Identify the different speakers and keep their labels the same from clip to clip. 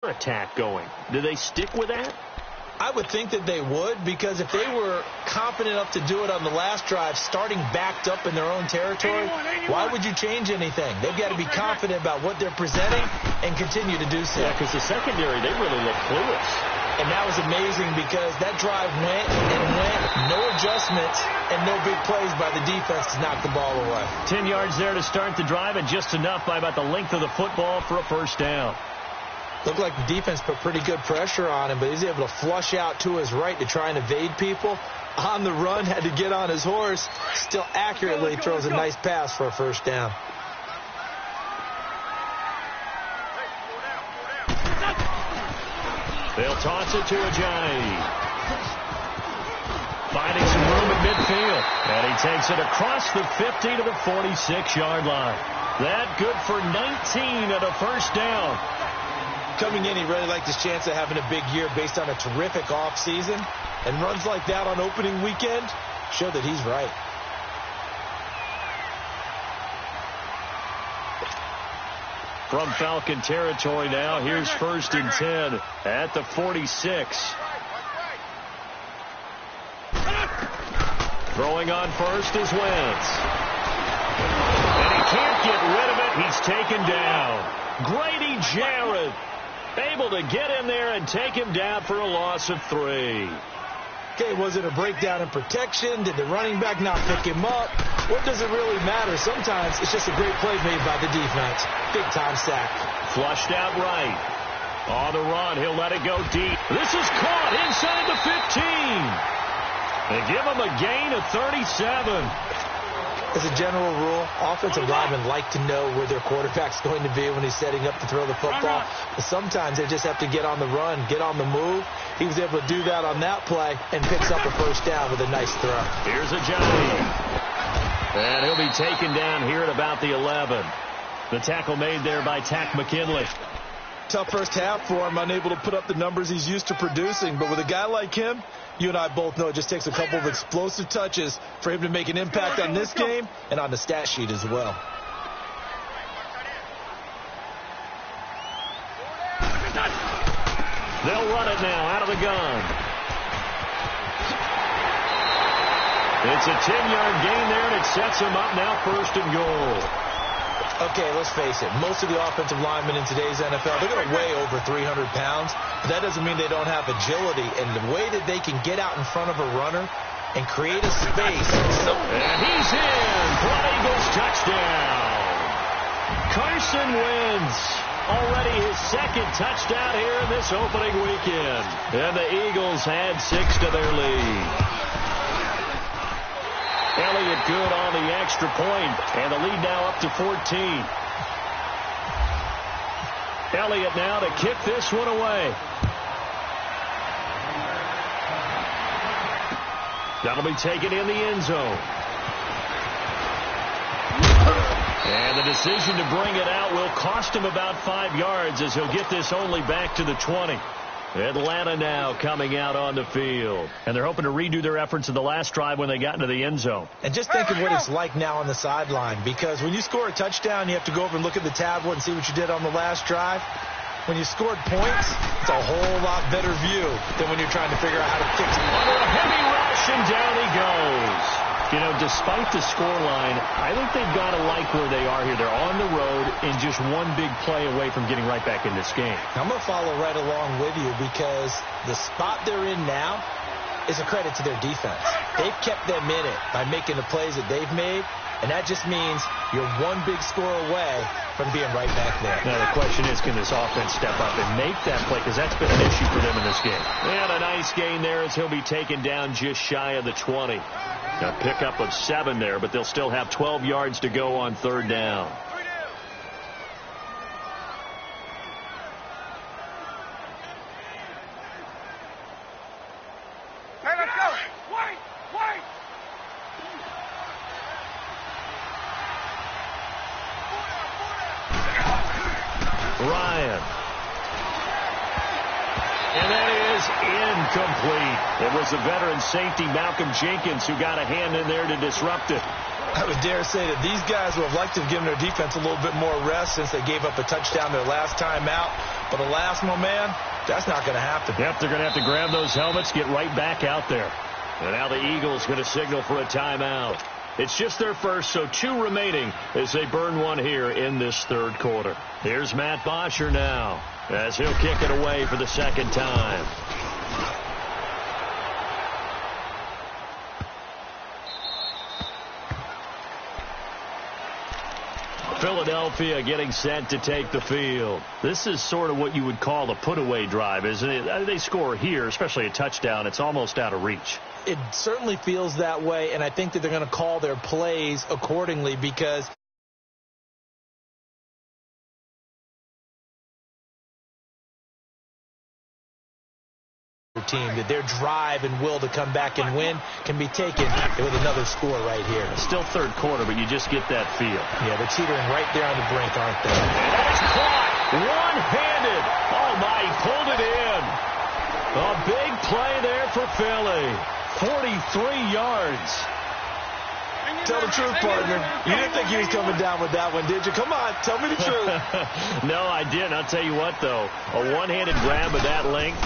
Speaker 1: attack going. Do they stick with that?
Speaker 2: I would think that they would, because if they were confident enough to do it on the last drive, starting backed up in their own territory, why would you change anything? They've got to be confident about what they're presenting and continue to do so.
Speaker 1: Yeah, because the secondary, they really look clueless.
Speaker 2: And that was amazing because that drive went and went, no adjustments and no big plays by the defense to knock the ball away.
Speaker 1: 10 yards there to start the drive, and just enough by about the length of the football for a first down.
Speaker 2: Looked like the defense put pretty good pressure on him, but he's able to flush out to his right to try and evade people. On the run, had to get on his horse. Still accurately throws a nice pass for a first down.
Speaker 1: They'll toss it to Ajayi. Finding some room at midfield. And he takes it across the 50 to the 46-yard line. That good for 19 at a first down.
Speaker 2: Coming in, he really liked his chance of having a big year based on a terrific offseason. And runs like that on opening weekend show that he's right.
Speaker 1: From Falcon territory now, here's 1st and 10 at the 46. Throwing on first is Wentz. And he can't get rid of it. He's taken down. Grady Jarrett able to get in there and take him down for a loss of 3.
Speaker 2: Okay, was it a breakdown in protection? Did the running back not pick him up? What does it really matter? Sometimes it's just a great play made by the defense. Big-time sack.
Speaker 1: Flushed out right. On the run, he'll let it go deep. This is caught inside the 15. They give him a gain of 37.
Speaker 2: As a general rule, offensive linemen like to know where their quarterback's going to be when he's setting up to throw the football. But sometimes they just have to get on the run, get on the move. He was able to do that on that play and picks up a first down with a nice throw.
Speaker 1: Here's Ajayi. And he'll be taken down here at about the 11. The tackle made there by Tack McKinley.
Speaker 2: Tough first half for him, unable to put up the numbers he's used to producing. But with a guy like him, you and I both know it just takes a couple of explosive touches for him to make an impact on this game and on the stat sheet as well.
Speaker 1: They'll run it now out of the gun. It's a 10-yard gain there, and it sets him up now 1st and goal.
Speaker 2: Okay, let's face it. Most of the offensive linemen in today's NFL, they're going to weigh over 300 pounds. But that doesn't mean they don't have agility. And the way that they can get out in front of a runner and create a space.
Speaker 1: And he's in. Blood Eagles touchdown. Carson Wentz. Already his 2nd touchdown here in this opening weekend. And the Eagles add 6 to their lead. Elliott good on the extra point, and the lead now up to 14. Elliott now to kick this one away. That'll be taken in the end zone. And the decision to bring it out will cost him about 5 yards as he'll get this only back to the 20. Atlanta now coming out on the field. And they're hoping to redo their efforts in the last drive when they got into the end zone.
Speaker 2: And just think of what it's like now on the sideline, because when you score a touchdown, you have to go over and look at the tablet and see what you did on the last drive. When you scored points, it's a whole lot better view than when you're trying to figure out how to fix it.
Speaker 1: Under a heavy rush, and down he goes. You know, despite the scoreline, I think they've got to like where they are here. They're on the road and just one big play away from getting right back in this game.
Speaker 2: I'm going to follow right along with you because the spot they're in now is a credit to their defense. They've kept them in it by making the plays that they've made, and that just means you're one big score away from being right back there.
Speaker 1: Now the question is, can this offense step up and make that play? Because that's been an issue for them in this game. And a nice gain there as he'll be taken down just shy of the 20. A pickup of 7 there, but they'll still have 12 yards to go on 3rd down.
Speaker 3: Hey, let's go. Wait.
Speaker 1: Ryan. And that is incomplete. It was the veteran safety Malcolm Jenkins who got a hand in there to disrupt it.
Speaker 2: I would dare say that these guys would have liked to have given their defense a little bit more rest since they gave up a touchdown their last time out. But alas, my man, that's not going to happen.
Speaker 1: Yep, they're going to have to grab those helmets, get right back out there. And now the Eagles going to signal for a timeout. It's just their first, so 2 remaining as they burn one here in this third quarter. Here's Matt Bosher now as he'll kick it away for the second time. Philadelphia getting set to take the field. This is sort of what you would call a put-away drive, isn't it? They score here, especially a touchdown. It's almost out of reach.
Speaker 2: It certainly feels that way, and I think that they're going to call their plays accordingly because team, that their drive and will to come back and win can be taken with another score right here.
Speaker 1: It's still third quarter, but you just get that feel.
Speaker 2: Yeah, they're teetering right there on the brink, aren't they?
Speaker 1: And it's caught one-handed. Oh, my, he pulled it in. A big play there for Philly. 43 yards.
Speaker 2: Tell the truth, partner. You didn't think he was coming down with that one, did you? Come on, tell me the truth.
Speaker 1: No, I didn't. I'll tell you what, though. A one-handed grab of that length.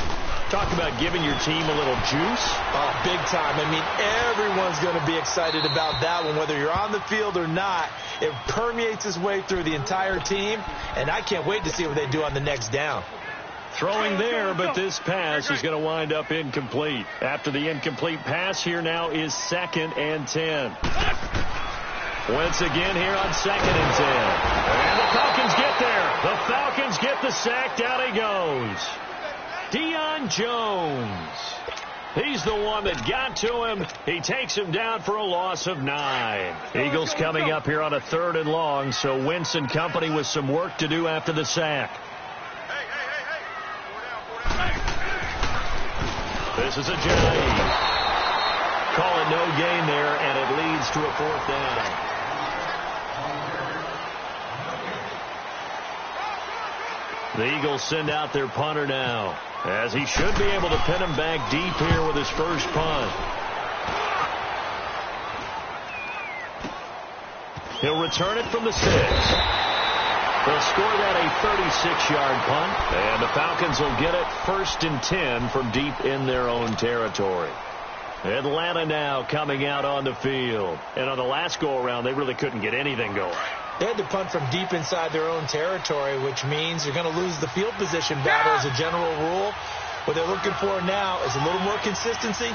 Speaker 1: Talk about giving your team a little juice.
Speaker 2: Oh, big time. I mean, everyone's going to be excited about that one, whether you're on the field or not. It permeates its way through the entire team, and I can't wait to see what they do on the next down.
Speaker 1: Throwing there, but this pass is going to wind up incomplete. After the incomplete pass, here now is 2nd and 10. Once again here on 2nd and 10. And the Falcons get there. The Falcons get the sack. Down he goes. Deion Jones. He's the one that got to him. He takes him down for a loss of 9. Eagles coming up here on a 3rd and long, so Wentz and company with some work to do after the sack. This is a J. Call it no gain there, and it leads to a 4th down. The Eagles send out their punter now, as he should be able to pin him back deep here with his first punt. He'll return it from the 6. They'll score that a 36-yard punt, and the Falcons will get it 1st and 10 from deep in their own territory. Atlanta now coming out on the field. And on the last go-around, they really couldn't get anything going.
Speaker 2: They had to punt from deep inside their own territory, which means you're going to lose the field position battle as a general rule. What they're looking for now is a little more consistency,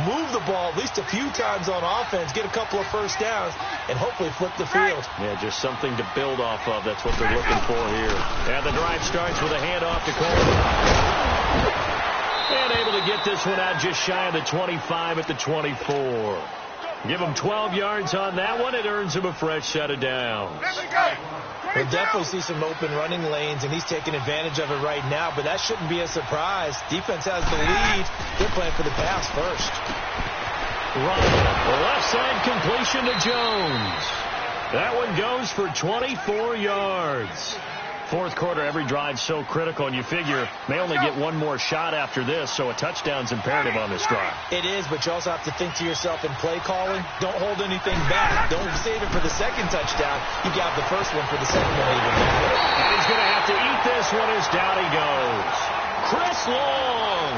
Speaker 2: move the ball at least a few times on offense, get a couple of first downs, and hopefully flip the field.
Speaker 1: Yeah, just something to build off of. That's what they're looking for here. And the drive starts with a handoff to Coleman. And able to get this one out just shy of the 25 at the 24. Give him 12 yards on that one. It earns him a fresh set of downs.
Speaker 2: We'll definitely see some open running lanes, and he's taking advantage of it right now, but that shouldn't be a surprise. Defense has the lead. They're playing for the pass first.
Speaker 1: Ryan, the left side completion to Jones. That one goes for 24 yards. Fourth quarter, every drive so critical, and you figure may only get one more shot after this, so a touchdown's imperative on this drive.
Speaker 2: It is, but you also have to think to yourself in play calling, don't hold anything back. Don't save it for the second touchdown. You got the first one for the second one even.
Speaker 1: And he's going to have to eat this one as down he goes. Chris Long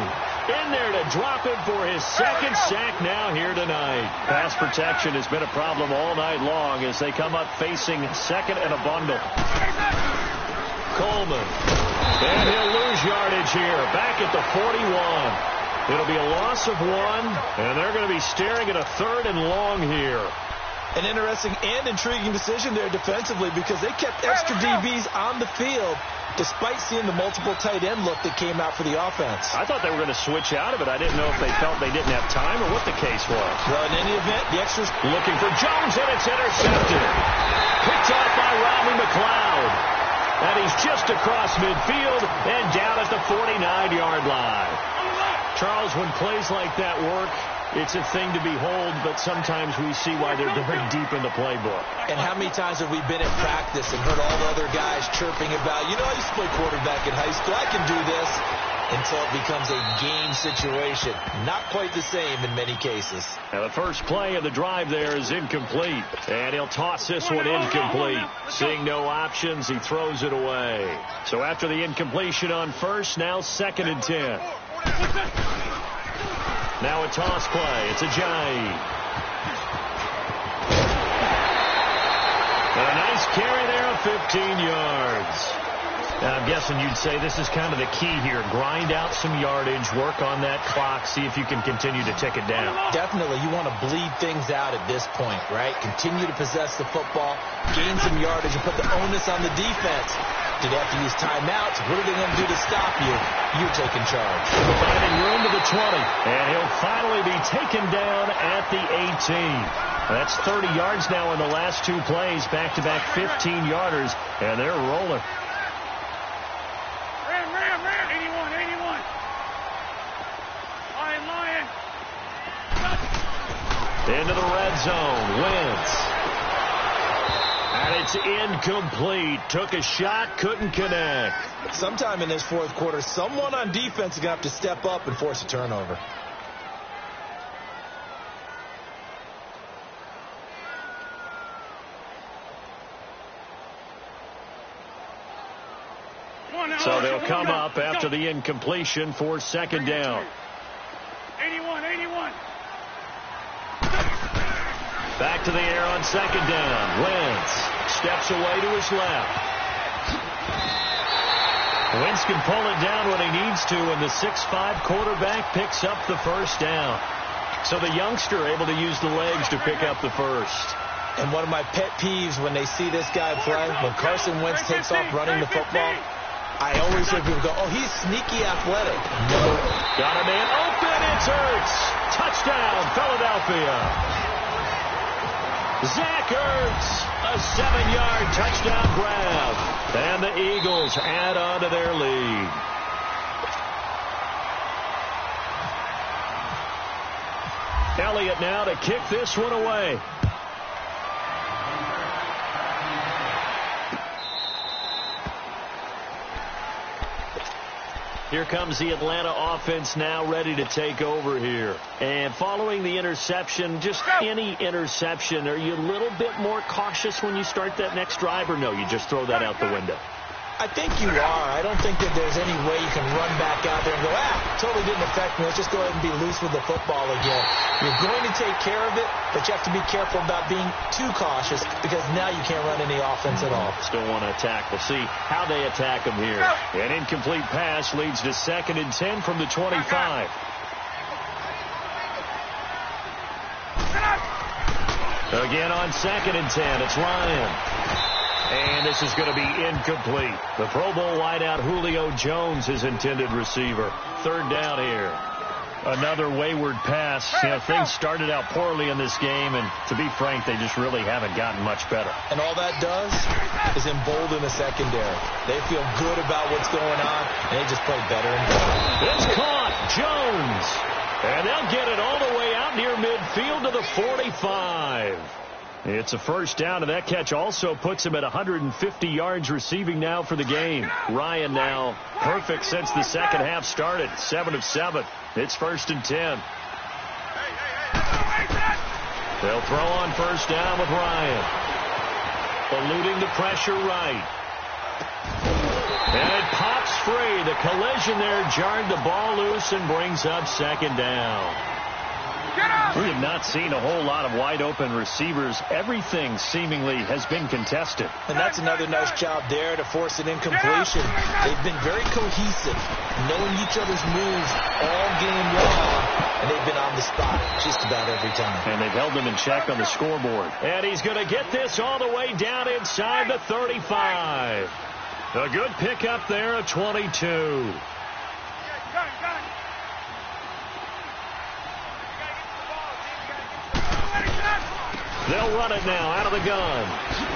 Speaker 1: in there to drop it for his second sack now here tonight. Pass protection has been a problem all night long as they come up facing second and a bundle. Coleman. And he'll lose yardage here. Back at the 41. It'll be a loss of 1, and they're going to be staring at a 3rd and long here.
Speaker 2: An interesting and intriguing decision there defensively because they kept extra DBs on the field despite seeing the multiple tight end look that came out for the offense.
Speaker 1: I thought they were going to switch out of it. I didn't know if they felt they didn't have time or what the case was.
Speaker 2: Well, in any event, the extras
Speaker 1: looking for Jones, and it's intercepted. Picked off by Rodney McLeod. And he's just across midfield and down at the 49-yard line. Charles, when plays like that work, it's a thing to behold, but sometimes we see why they're very deep in the playbook.
Speaker 2: And how many times have we been at practice and heard all the other guys chirping about, you know, I used to play quarterback in high school, I can do this. until it becomes a game situation. Not quite the same in many cases.
Speaker 1: Now the first play of the drive there is incomplete. And he'll toss this one incomplete. Seeing no options, he throws it away. So after the incompletion on first, now 2nd and 10. Now a toss play. It's Ajayi. And a nice carry there of 15 yards. Now, I'm guessing you'd say this is kind of the key here. Grind out some yardage, work on that clock, see if you can continue to tick it down.
Speaker 2: Definitely. You want to bleed things out at this point, right? Continue to possess the football, gain some yardage, and put the onus on the defense. Do they have to use timeouts? What are they going to do to stop you? You're taking charge.
Speaker 1: Finding room to the 20, and he'll finally be taken down at the 18. That's 30 yards now in the last 2 plays, back-to-back 15-yarders, and they're rolling. Into the red zone. Wentz. And it's incomplete. Took a shot, couldn't connect.
Speaker 2: Sometime in this fourth quarter, someone on defense is going to have to step up and force a turnover.
Speaker 1: So they'll come up after the incompletion for 2nd down.
Speaker 3: 81.
Speaker 1: Back to the air on 2nd down. Wentz steps away to his left. Wentz can pull it down when he needs to, and the 6'5" quarterback picks up the first down. So the youngster able to use the legs to pick up the first.
Speaker 2: And one of my pet peeves when they see this guy play, when Carson Wentz takes off running the football, I always hear people go, oh, he's sneaky athletic. No.
Speaker 1: Got a man open. It's Ertz. Touchdown, Philadelphia. Zach Ertz, a 7-yard touchdown grab. And the Eagles add on to their lead. Elliott now to kick this one away. Here comes the Atlanta offense now ready to take over here. And following the interception, just any interception, are you a little bit more cautious when you start that next drive, or no, you just throw that out the window?
Speaker 2: I think you are. I don't think that there's any way you can run back out there and go, totally didn't affect me. Let's just go ahead and be loose with the football again. You're going to take care of it, but you have to be careful about being too cautious because now you can't run any offense at all.
Speaker 1: Still want to attack. We'll see how they attack them here. An incomplete pass leads to 2nd and 10 from the 25. Again on 2nd and 10, it's Ryan. And this is going to be incomplete. The Pro Bowl wideout Julio Jones, his intended receiver. 3rd down here. Another wayward pass. You know, things started out poorly in this game, and to be frank, they just really haven't gotten much better.
Speaker 2: And all that does is embolden the secondary. They feel good about what's going on, and they just play better and better.
Speaker 1: It's caught. Jones. And they'll get it all the way out near midfield to the 45. It's a first down, and that catch also puts him at 150 yards receiving now for the game. Ryan now perfect since the second half started. 7 of 7. It's 1st and 10. They'll throw on first down with Ryan. Eluding the pressure right. And it pops free. The collision there jarred the ball loose and brings up 2nd down. We have not seen a whole lot of wide-open receivers. Everything seemingly has been contested.
Speaker 2: And that's another nice job there to force an incompletion. They've been very cohesive, knowing each other's moves all game long, and they've been on the spot just about every time.
Speaker 1: And they've held them in check on the scoreboard. And he's going to get this all the way down inside the 35. A good pickup there at 22. They'll run it now out of the gun.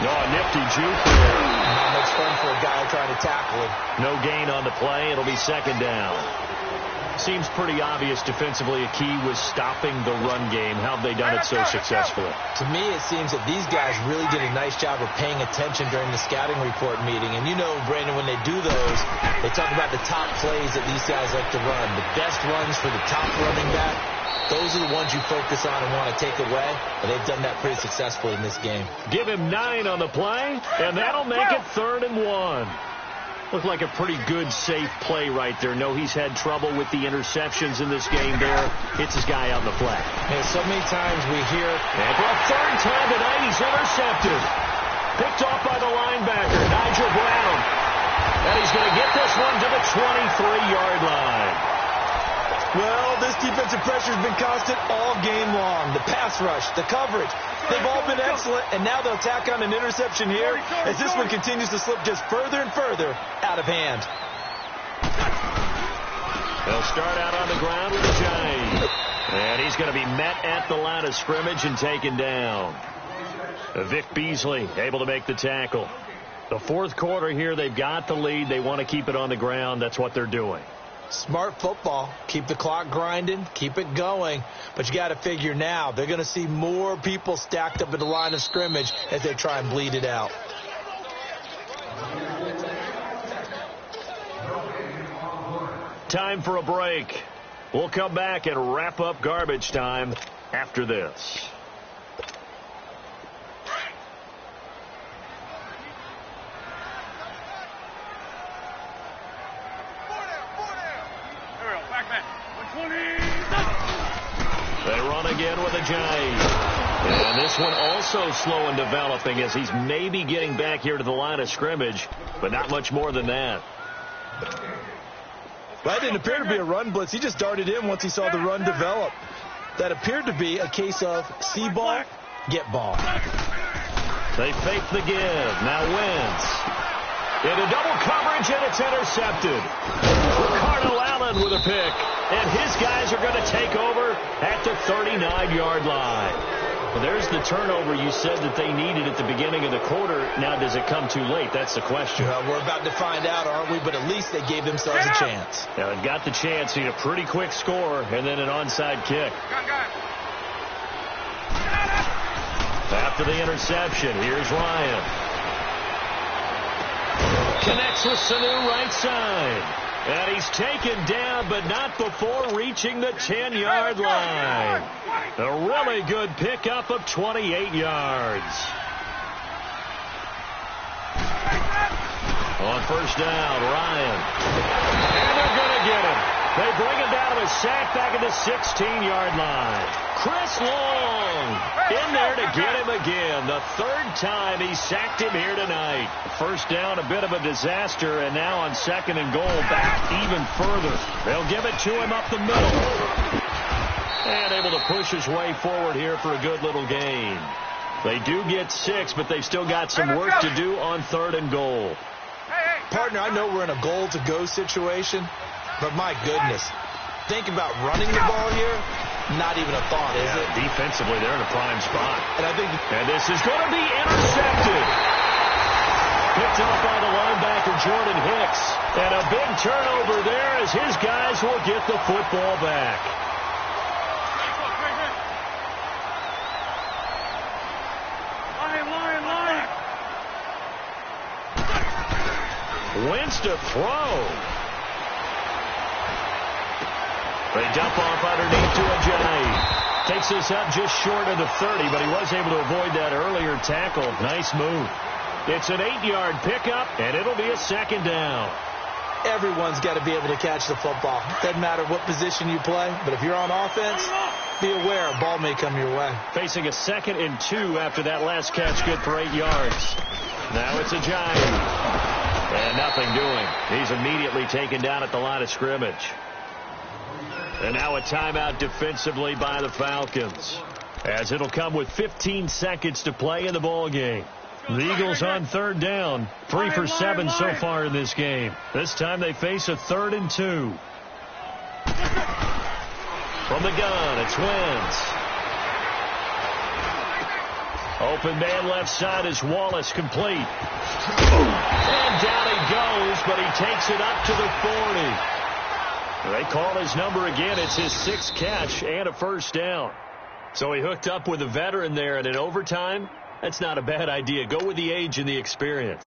Speaker 1: Oh, nifty juke there.
Speaker 2: Not much fun for a guy trying to tackle him.
Speaker 1: No gain on the play. It'll be 2nd down. Seems pretty obvious defensively a key was stopping the run game. How have they done it so successfully?
Speaker 2: To me, it seems that these guys really did a nice job of paying attention during the scouting report meeting. And you know, Brandon, when they do those, they talk about the top plays that these guys like to run. The best runs for the top running back, those are the ones you focus on and want to take away. And they've done that pretty successfully in this game.
Speaker 1: Give him 9 on the play, and that'll make it 3rd and 1. Looked like a pretty good, safe play right there. No, he's had trouble with the interceptions in this game there. Hits his guy out in the flat.
Speaker 2: And so many times we hear...
Speaker 1: And for a 3rd time tonight, he's intercepted. Picked off by the linebacker, Nigel Brown. And he's going to get this one to the 23-yard line.
Speaker 2: Well, this defensive pressure has been constant all game long. The pass rush, the coverage, they've all been excellent, and now they'll tack on an interception here as this one continues to slip just further and further out of hand.
Speaker 1: They'll start out on the ground with a giant. And he's going to be met at the line of scrimmage and taken down. Vic Beasley able to make the tackle. The 4th quarter here, they've got the lead. They want to keep it on the ground. That's what they're doing.
Speaker 2: Smart football. Keep the clock grinding. Keep it going. But you got to figure now they're going to see more people stacked up at the line of scrimmage as they try and bleed it out.
Speaker 1: Time for a break. We'll come back and wrap up garbage time after this. They run again with a giant. And this one also slow in developing as he's maybe getting back here to the line of scrimmage, but not much more than that.
Speaker 2: That didn't appear to be a run blitz. He just darted in once he saw the run develop. That appeared to be a case of see ball, get ball.
Speaker 1: They fake the give. Now Wentz. Into double coverage, and it's intercepted. Ricardo Allen with a pick. And his guys are going to take over at the 39-yard line. Well, there's the turnover you said that they needed at the beginning of the quarter. Now, does it come too late? That's the question.
Speaker 2: Well, we're about to find out, aren't we? But at least they gave themselves a chance.
Speaker 1: Now, they've got the chance. Need a pretty quick score and then an onside kick. After the interception, here's Ryan. Connects with Sanu right side. And he's taken down, but not before reaching the 10-yard line. A really good pickup of 28 yards. On 1st down, Ryan. And they're going to get him. They bring him down to a sack back at the 16-yard line. Chris Long in there to get him again. The 3rd time he sacked him here tonight. 1st down, a bit of a disaster, and now on 2nd and goal, back even further. They'll give it to him up the middle. And able to push his way forward here for a good little gain. They do get 6, but they've still got some work to do on 3rd and goal.
Speaker 2: Partner, I know we're in a goal-to-go situation, but my goodness, think about running the ball here. Not even a thought, is it?
Speaker 1: Defensively, they're in a prime spot.
Speaker 2: And
Speaker 1: this is going to be intercepted. Picked up by the linebacker, Jordan Hicks. And a big turnover there as his guys will get the football back. Wentz to throw. They dump off underneath to Ajayi. Takes this up just short of the 30, but he was able to avoid that earlier tackle. Nice move. It's an 8-yard pickup, and it'll be a 2nd down.
Speaker 2: Everyone's got to be able to catch the football. Doesn't matter what position you play, but if you're on offense, be aware a ball may come your way.
Speaker 1: Facing a 2nd and 2 after that last catch, good for 8 yards. Now it's Ajayi. And nothing doing. He's immediately taken down at the line of scrimmage. And now a timeout defensively by the Falcons, as it'll come with 15 seconds to play in the ball game. The Eagles on 3rd down, 3 for 7 so far in this game. This time they face a 3rd and 2. From the gun, it's Wentz. Open man left side is Wallace, complete. And down he goes, but he takes it up to the 40. They call his number again. It's his 6th catch and a first down. So he hooked up with a veteran there, and in overtime, that's not a bad idea. Go with the age and the experience.